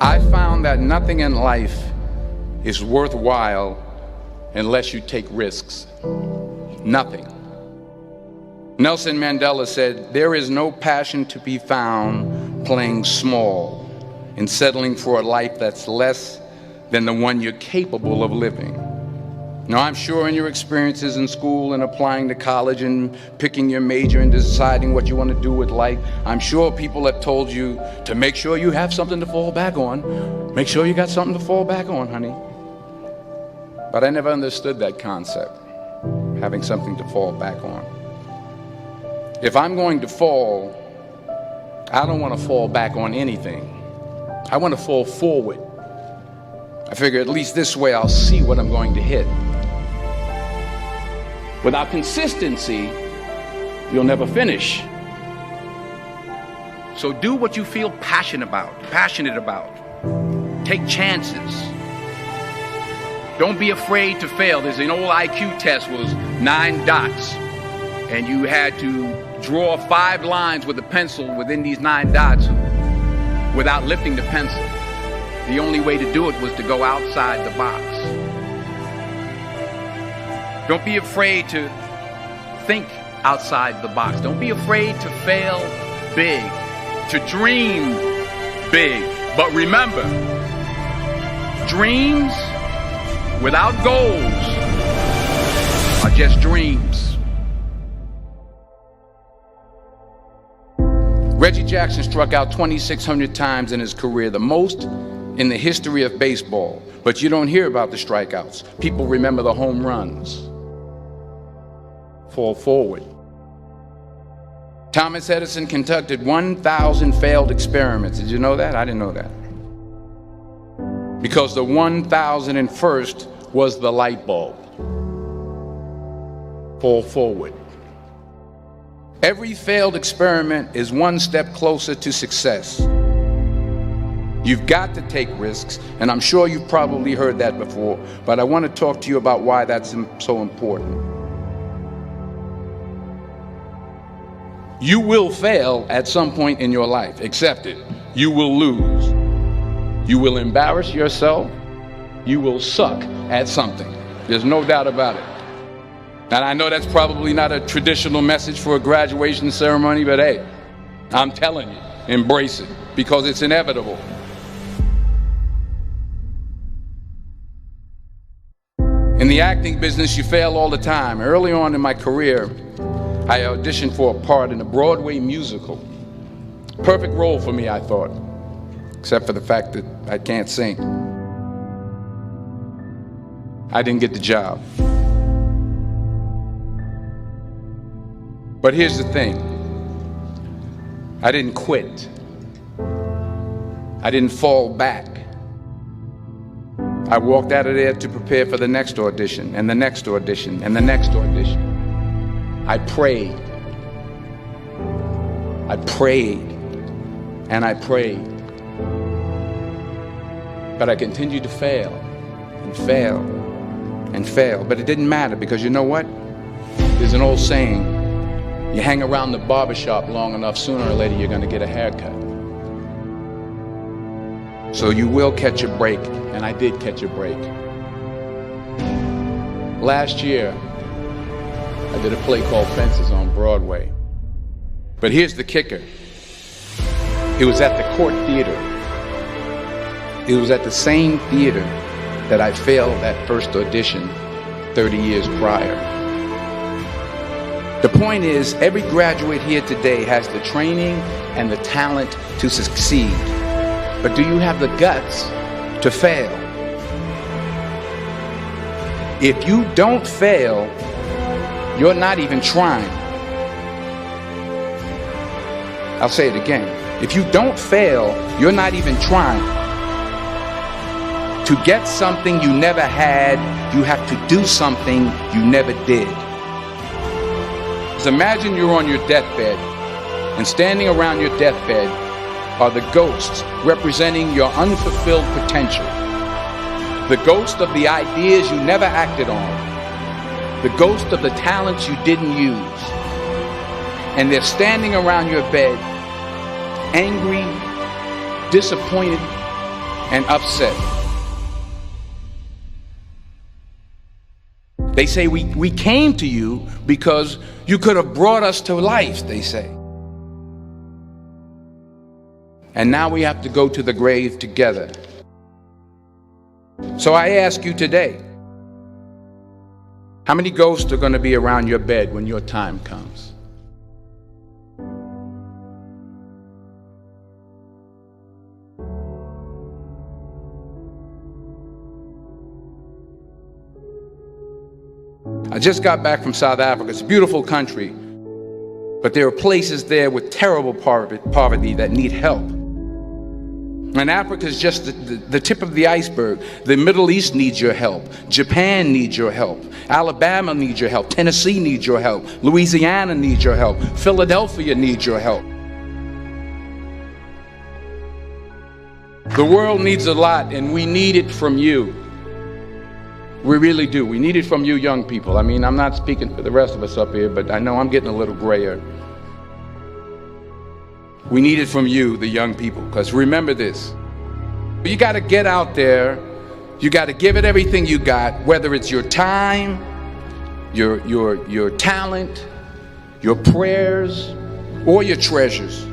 I found that nothing in life is worthwhile unless you take risks. Nothing. Nelson Mandela said, "There is no passion to be found playing small and settling for a life that's less than the one you're capable of living." Now, I'm sure in your experiences in school and applying to college and picking your major and deciding what you want to do with life, I'm sure people have told you to make sure you have something to fall back on. Make sure you got something to fall back on, honey. But I never understood that concept, having something to fall back on. If I'm going to fall, I don't want to fall back on anything. I want to fall forward. I figure at least this way I'll see what I'm going to hit. Without consistency, you'll never finish. So do what you feel passionate about. Take chances. Don't be afraid to fail. There's an old IQ test, was 9 dots, and you had to draw 5 lines with a pencil within these 9 dots without lifting the pencil. The only way to do it was to go outside the box. Don't be afraid to think outside the box. Don't be afraid to fail big, to dream big. But remember, dreams without goals are just dreams. Reggie Jackson struck out 2,600 times in his career, the most in the history of baseball. But you don't hear about the strikeouts. People remember the home runs. Fall forward. Thomas Edison conducted 1,000 failed experiments. Did you know that? I didn't know that. Because the 1,001st was the light bulb. Fall forward. Every failed experiment is one step closer to success. You've got to take risks, and I'm sure you've probably heard that before, but I want to talk to you about why that's so important. You will fail at some point in your life. Accept it. You will lose. You will embarrass yourself. You will suck at something. There's no doubt about it. And I know that's probably not a traditional message for a graduation ceremony, but hey, I'm telling you, embrace it, because it's inevitable. In the acting business, you fail all the time. Early on in my career, I auditioned for a part in a Broadway musical. Perfect role for me, I thought, except for the fact that I can't sing. I didn't get the job. But here's the thing. I didn't quit. I didn't fall back. I walked out of there to prepare for the next audition, and the next audition, and the next audition. I prayed. I prayed. And I prayed. But I continued to fail and fail and fail. But it didn't matter, because you know what? There's an old saying, you hang around the barbershop long enough, sooner or later you're going to get a haircut. So you will catch a break, and I did catch a break. Last year, I did a play called Fences on Broadway. But here's the kicker. It was at the Court Theater. It was at the same theater that I failed that first audition 30 years prior. The point is, every graduate here today has the training and the talent to succeed. But do you have the guts to fail? If you don't fail, you're not even trying. I'll say it again. If you don't fail, you're not even trying. To get something you never had, you have to do something you never did. So imagine you're on your deathbed, and standing around your deathbed are the ghosts representing your unfulfilled potential. The ghost of the ideas you never acted on. The ghost of the talents you didn't use. And they're standing around your bed, angry, disappointed, and upset. They say we came to you because you could have brought us to life, they say. And now we have to go to the grave together. So I ask you today, how many ghosts are going to be around your bed when your time comes? I just got back from South Africa. It's a beautiful country, but there are places there with terrible poverty that need help. And Africa is just the tip of the iceberg. The Middle East needs your help. Japan needs your help. Alabama needs your help. Tennessee needs your help. Louisiana needs your help. Philadelphia needs your help. The world needs a lot, and we need it from you. We really do. We need it from you young people. I mean, I'm not speaking for the rest of us up here, but I know I'm getting a little grayer. We need it from you, the young people, because remember this. You got to get out there. You got to give it everything you got, whether it's your time, your talent, your prayers, or your treasures.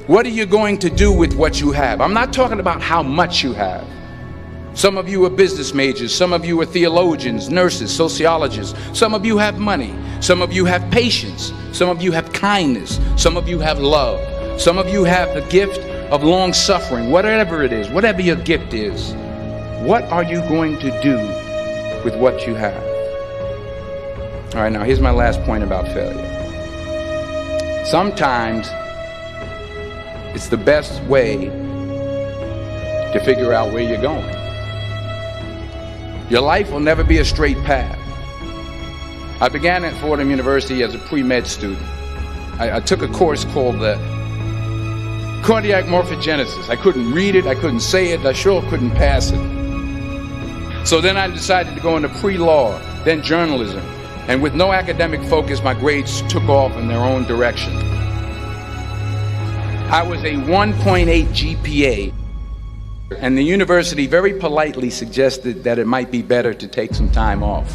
What are you going to do with what you have? I'm not talking about how much you have. Some of you are business majors. Some of you are theologians, nurses, sociologists. Some of you have money. Some of you have patience. Some of you have kindness. Some of you have love. Some of you have the gift of long suffering. Whatever it is, whatever your gift is, what are you going to do with what you have? All right, now here's my last point about failure. Sometimes it's the best way to figure out where you're going. Your life will never be a straight path. I began at Fordham University as a pre-med student. I took a course called cardiac morphogenesis. I couldn't read it, I couldn't say it, I sure couldn't pass it. So then I decided to go into pre-law, then journalism. And with no academic focus, my grades took off in their own direction. I was a 1.8 GPA. And the university very politely suggested that it might be better to take some time off.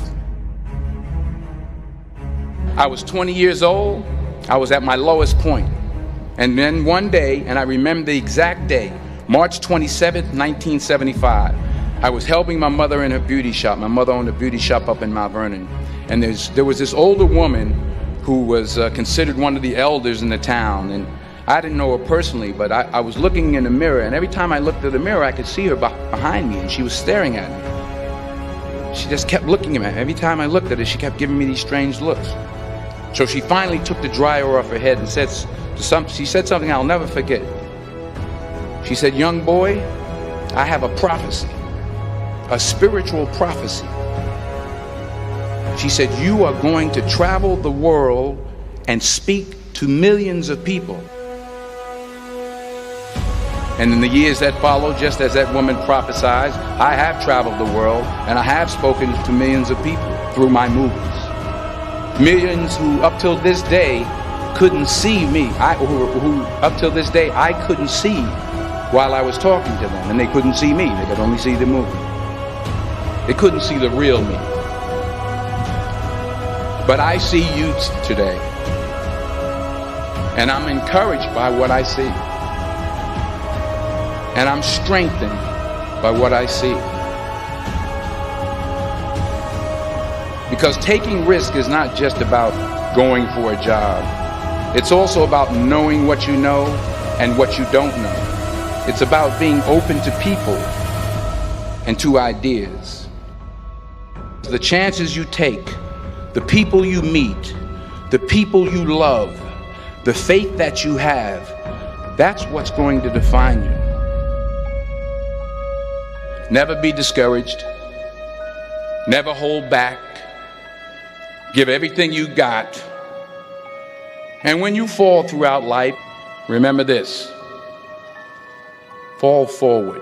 I was 20 years old. I was at my lowest point. And then one day, and I remember the exact day, March 27th, 1975, I was helping my mother in her beauty shop. My mother owned a beauty shop up in Mount Vernon. And there was this older woman who was considered one of the elders in the town. And I didn't know her personally, but I was looking in the mirror, and every time I looked at the mirror, I could see her behind me, and she was staring at me. She just kept looking at me. Every time I looked at her, she kept giving me these strange looks. So she finally took the dryer off her head and she said something I'll never forget. She said, "Young boy, I have a prophecy, a spiritual prophecy." She said, "You are going to travel the world and speak to millions of people." And in the years that followed, just as that woman prophesied, I have traveled the world and I have spoken to millions of people through my movies. Millions who up till this day couldn't see me, who up till this day I couldn't see while I was talking to them, and they couldn't see me, they could only see the movie. They couldn't see the real me. But I see you today, and I'm encouraged by what I see. And I'm strengthened by what I see. Because taking risk is not just about going for a job. It's also about knowing what you know and what you don't know. It's about being open to people and to ideas. The chances you take, the people you meet, the people you love, the faith that you have, that's what's going to define you. Never be discouraged. Never hold back. Give everything you got. And when you fall throughout life, remember this: fall forward.